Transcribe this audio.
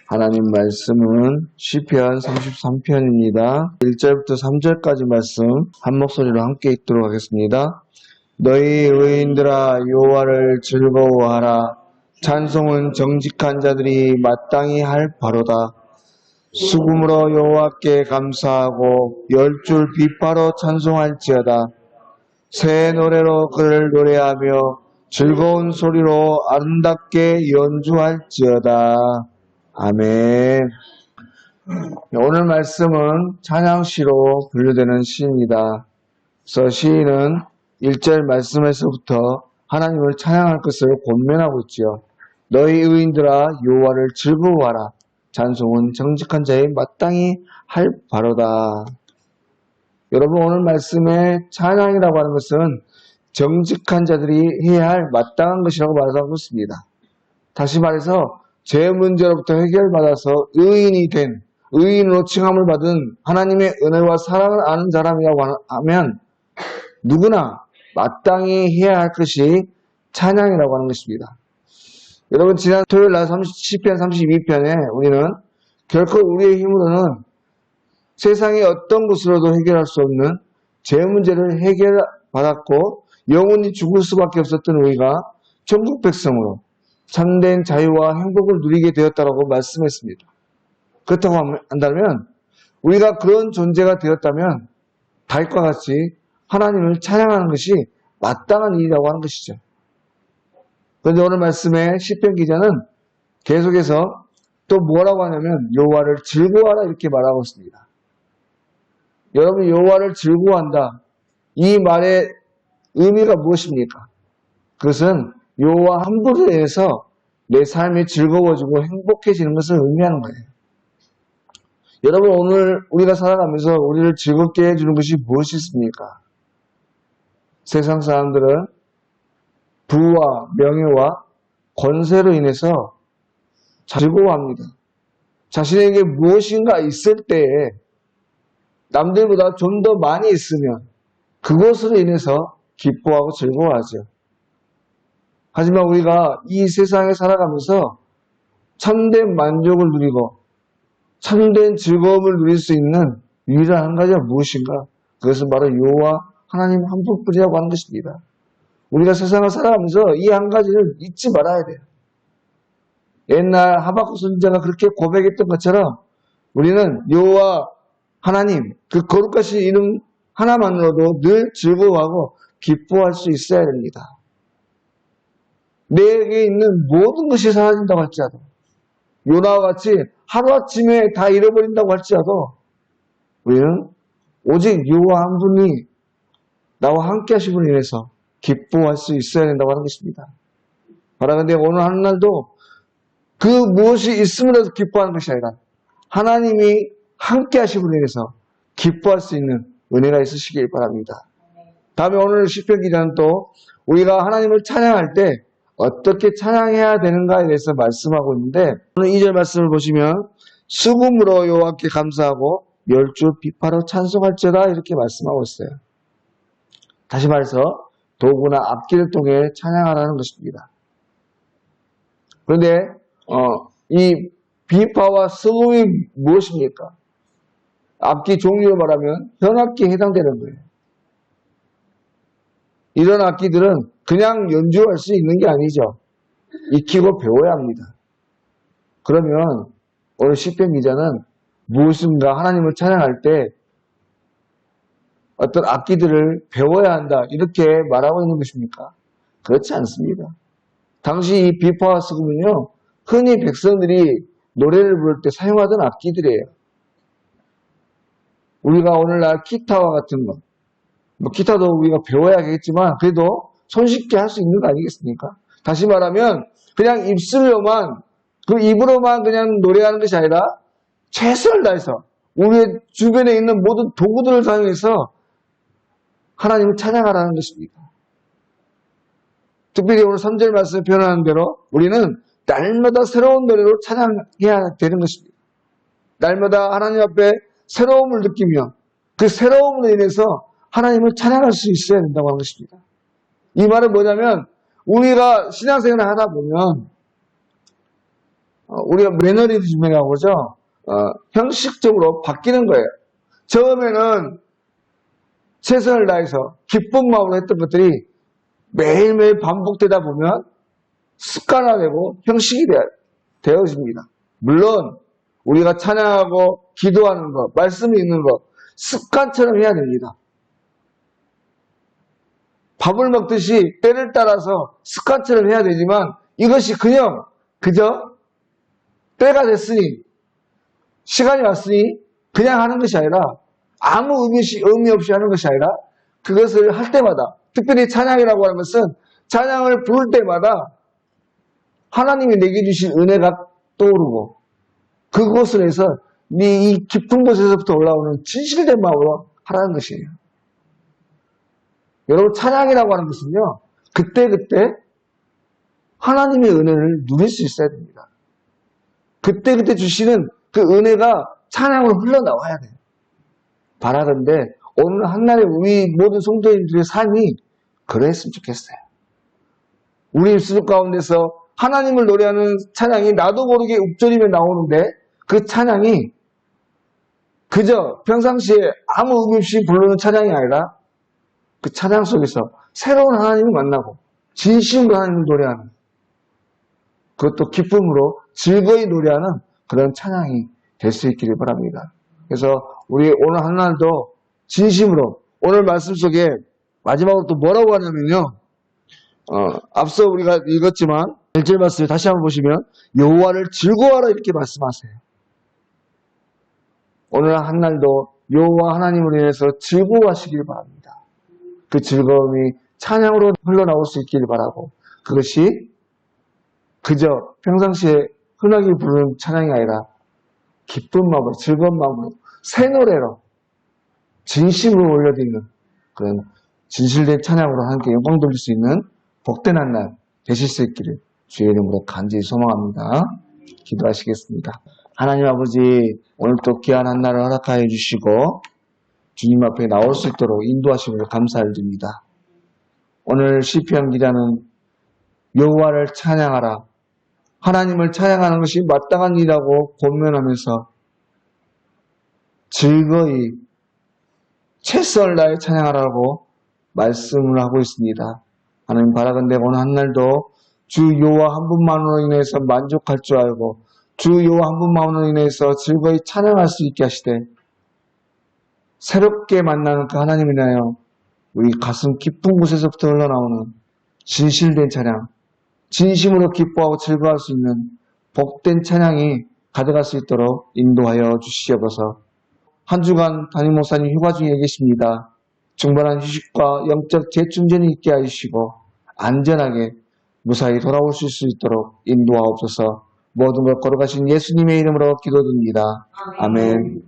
하나님 말씀은 시편 33편입니다. 1절부터 3절까지 말씀 한 목소리로 함께 읽도록 하겠습니다. 너희 의인들아 여호와를 즐거워하라. 찬송은 정직한 자들이 마땅히 할 바로다. 수금으로 여호와께 감사하고 열줄 비파로 찬송할지어다. 새 노래로 그를 노래하며 즐거운 소리로 아름답게 연주할지어다. 아멘. 오늘 말씀은 찬양시로 분류되는 시입니다. 그래서 시인은 1절 말씀에서부터 하나님을 찬양할 것을 권면하고 있지요. 너희 의인들아 여호와를 즐거워하라. 찬송은 정직한 자의 마땅히 할 바로다. 여러분, 오늘 말씀의 찬양이라고 하는 것은 정직한 자들이 해야 할 마땅한 것이라고 말하고 있습니다. 다시 말해서 제 문제로부터 해결받아서 의인이 된, 의인으로 칭함을 받은 하나님의 은혜와 사랑을 아는 사람이라고 하면 누구나 마땅히 해야 할 것이 찬양이라고 하는 것입니다. 여러분, 지난 토요일 날 시편 32편에 우리는 결코 우리의 힘으로는 세상의 어떤 것으로도 해결할 수 없는 제 문제를 해결받았고 영원히 죽을 수밖에 없었던 우리가 천국 백성으로 참된 자유와 행복을 누리게 되었다고 말씀했습니다. 그렇다고 한다면 우리가 그런 존재가 되었다면 다윗과 같이 하나님을 찬양하는 것이 마땅한 일이라고 하는 것이죠. 그런데 오늘 말씀의 시편 기자는 계속해서 또 뭐라고 하냐면 여호와를 즐거워하라 이렇게 말하고 있습니다. 여러분, 여호와를 즐거워한다. 이 말의 의미가 무엇입니까? 그것은 여호와 한 분에 대해서 내 삶이 즐거워지고 행복해지는 것을 의미하는 거예요. 여러분, 오늘 우리가 살아가면서 우리를 즐겁게 해주는 것이 무엇이 있습니까? 세상 사람들은 부와 명예와 권세로 인해서 즐거워합니다. 자신에게 무엇인가 있을 때에 남들보다 좀 더 많이 있으면 그것으로 인해서 기뻐하고 즐거워하죠. 하지만 우리가 이 세상에 살아가면서 참된 만족을 누리고 참된 즐거움을 누릴 수 있는 유일한 한 가지가 무엇인가? 그것은 바로 여호와 하나님 한 분뿐이라고 하는 것입니다. 우리가 세상을 살아가면서 이 한 가지를 잊지 말아야 돼요. 옛날 하박국 선지자가 그렇게 고백했던 것처럼 우리는 여호와 하나님, 그 거룩하신 이름 하나만으로도 늘 즐거워하고 기뻐할 수 있어야 됩니다. 내게 있는 모든 것이 사라진다고 할지라도, 요나와 같이 하루아침에 다 잃어버린다고 할지라도 우리는 오직 여호와 한 분이 나와 함께 하심으로 인해서 기뻐할 수 있어야 된다고 하는 것입니다. 바라는데 오늘 하늘날도 그 무엇이 있음으로 해서 기뻐하는 것이 아니라 하나님이 함께 하심으로 인해서 기뻐할 수 있는 은혜가 있으시길 바랍니다. 다음에 오늘 시편 기자는 또 우리가 하나님을 찬양할 때 어떻게 찬양해야 되는가에 대해서 말씀하고 있는데 오늘 2절 말씀을 보시면 수금으로 여호와께 감사하고 열줄 비파로 찬송할지어다 이렇게 말씀하고 있어요. 다시 말해서 도구나 악기를 통해 찬양하라는 것입니다. 그런데 이 비파와 수금이 무엇입니까? 악기 종류로 말하면 현악기에 해당되는 거예요. 이런 악기들은 그냥 연주할 수 있는 게 아니죠. 익히고 배워야 합니다. 그러면 오늘 시편 기자는 무엇인가 하나님을 찬양할 때 어떤 악기들을 배워야 한다 이렇게 말하고 있는 것입니까? 그렇지 않습니다. 당시 이 비파와 수금은요 흔히 백성들이 노래를 부를 때 사용하던 악기들이에요. 우리가 오늘날 기타와 같은 것, 기타도 우리가 배워야겠지만 그래도 손쉽게 할 수 있는 거 아니겠습니까? 다시 말하면 그냥 입술로만 그 입으로만 그냥 노래하는 것이 아니라 최선을 다해서 우리 주변에 있는 모든 도구들을 사용해서 하나님을 찬양하라는 것입니다. 특별히 오늘 3절 말씀에 표현하는 대로 우리는 날마다 새로운 노래로 찬양해야 되는 것입니다. 날마다 하나님 앞에 새로움을 느끼며 그 새로움으로 인해서 하나님을 찬양할 수 있어야 된다고 하는 것입니다. 이 말은 뭐냐면 우리가 신앙생활을 하다 보면 우리가 매너리즘이라고 그러죠. 형식적으로 바뀌는 거예요. 처음에는 최선을 다해서 기쁜 마음으로 했던 것들이 매일매일 반복되다 보면 습관화되고 형식이 되어집니다. 물론 우리가 찬양하고 기도하는 것, 말씀을 읽는 것 습관처럼 해야 됩니다. 밥을 먹듯이 때를 따라서 습관처럼 해야 되지만 이것이 그저 때가 됐으니 시간이 왔으니 그냥 하는 것이 아니라 아무 의미 없이 하는 것이 아니라 그것을 할 때마다 특별히 찬양이라고 하는 것은 찬양을 부를 때마다 하나님이 내게 주신 은혜가 떠오르고 그곳을 해서 이 깊은 곳에서부터 올라오는 진실된 마음으로 하라는 것이에요. 여러분 찬양이라고 하는 것은요. 그때그때 하나님의 은혜를 누릴 수 있어야 됩니다. 그때그때 주시는 그 은혜가 찬양으로 흘러나와야 돼요. 바라건대 오늘 한날에 우리 모든 성도님들의 삶이 그랬으면 좋겠어요. 우리 입술 가운데서 하나님을 노래하는 찬양이 나도 모르게 읊조리며 나오는데 그 찬양이 그저 평상시에 아무 의미 없이 부르는 찬양이 아니라 그 찬양 속에서 새로운 하나님을 만나고 진심으로 하나님을 노래하는 그것도 기쁨으로 즐거이 노래하는 그런 찬양이 될 수 있기를 바랍니다. 그래서 우리 오늘 한날도 진심으로 오늘 말씀 속에 마지막으로 또 뭐라고 하냐면요. 앞서 우리가 읽었지만 1절 말씀을 다시 한번 보시면 여호와를 즐거워하라 이렇게 말씀하세요. 오늘 한날도 여호와 하나님으로 인해서 즐거워하시길 바랍니다. 그 즐거움이 찬양으로 흘러나올 수 있기를 바라고 그것이 그저 평상시에 흔하게 부르는 찬양이 아니라 기쁜 마음으로 즐거운 마음으로 새 노래로 진심으로 올려드리는 그런 진실된 찬양으로 함께 영광 돌릴 수 있는 복된 한 날 되실 수 있기를 주의 이름으로 간절히 소망합니다. 기도하시겠습니다. 하나님 아버지 오늘 또 귀한 한 날을 허락하여 주시고 주님 앞에 나올 수 있도록 인도하심을 감사를 드립니다. 오늘 시편 기자는 여호와를 찬양하라 하나님을 찬양하는 것이 마땅한 일이라고 권면하면서 즐거이 최선을 다해 찬양하라고 말씀을 하고 있습니다. 하나님 바라건대 오늘 한날도 주 여호와 한 분만으로 인해서 만족할 줄 알고 주 여호와 한 분만으로 인해서 즐거이 찬양할 수 있게 하시되 새롭게 만나는 그 하나님을 인하여 우리 가슴 깊은 곳에서부터 흘러나오는 진실된 찬양 진심으로 기뻐하고 즐거워할 수 있는 복된 찬양이 가져갈 수 있도록 인도하여 주시옵소서. 한 주간 담임 목사님 휴가 중에 계십니다. 충분한 휴식과 영적 재충전이 있게 하시고 안전하게 무사히 돌아오실 수 있도록 인도하옵소서. 모든 걸 걸어가신 예수님의 이름으로 기도드립니다. 아멘.